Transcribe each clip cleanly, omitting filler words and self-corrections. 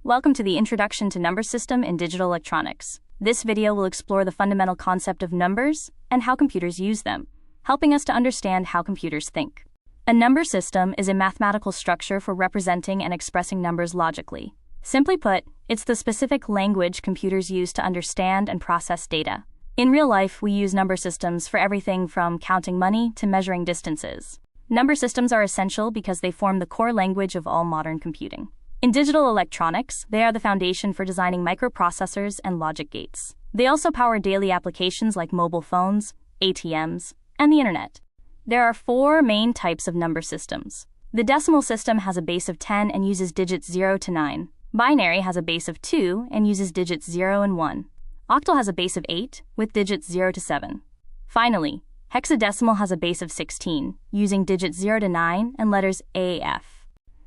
Welcome to the Introduction to Number System in Digital Electronics. This video will explore the fundamental concept of numbers and how computers use them, helping us to understand how computers think. A number system is a mathematical structure for representing and expressing numbers logically. Simply put, it's the specific language computers use to understand and process data. In real life, we use number systems for everything from counting money to measuring distances. Number systems are essential because they form the core language of all modern computing. In digital electronics, they are the foundation for designing microprocessors and logic gates. They also power daily applications like mobile phones, ATMs, and the internet. There are four main types of number systems. The decimal system has a base of 10 and uses digits 0 to 9. Binary has a base of 2 and uses digits 0 and 1. Octal has a base of 8 with digits 0 to 7. Finally, hexadecimal has a base of 16, using digits 0 to 9 and letters AF.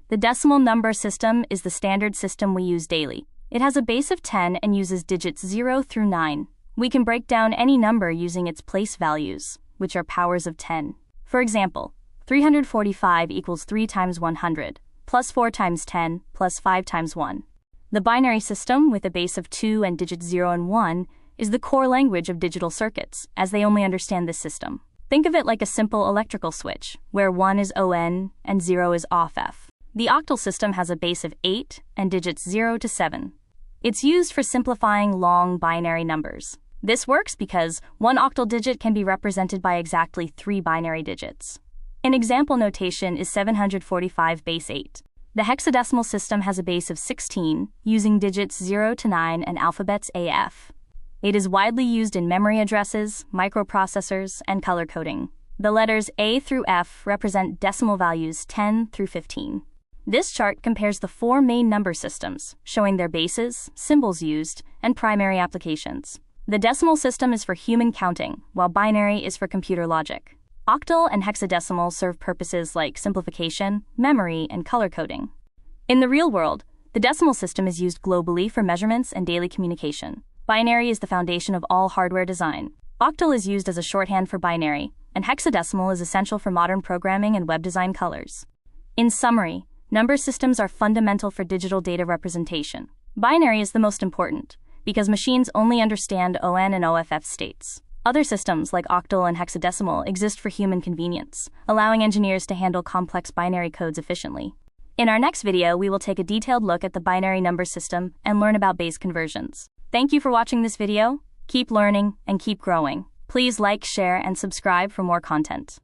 The decimal number system is the standard system we use daily. It has a base of 10 and uses digits 0 through 9. We can break down any number using its place values, which are powers of 10. For example, 345 equals 3 times 100, plus 4 times 10, plus 5 times 1. The binary system, with a base of 2 and digits 0 and 1, is the core language of digital circuits, as they only understand this system. Think of it like a simple electrical switch, where 1 is ON and 0 is OFF. The octal system has a base of 8 and digits 0 to 7. It's used for simplifying long binary numbers. This works because one octal digit can be represented by exactly 3 binary digits. An example notation is 745 base 8. The hexadecimal system has a base of 16, using digits 0 to 9 and alphabets AF. It is widely used in memory addresses, microprocessors, and color coding. The letters A through F represent decimal values 10 through 15. This chart compares the four main number systems, showing their bases, symbols used, and primary applications. The decimal system is for human counting, while binary is for computer logic. Octal and hexadecimal serve purposes like simplification, memory, and color coding. In the real world, the decimal system is used globally for measurements and daily communication. Binary is the foundation of all hardware design. Octal is used as a shorthand for binary, and hexadecimal is essential for modern programming and web design colors. In summary, number systems are fundamental for digital data representation. Binary is the most important, because machines only understand ON and OFF states. Other systems, like octal and hexadecimal, exist for human convenience, allowing engineers to handle complex binary codes efficiently. In our next video, we will take a detailed look at the binary number system and learn about base conversions. Thank you for watching this video. Keep learning and keep growing. Please like, share, and subscribe for more content.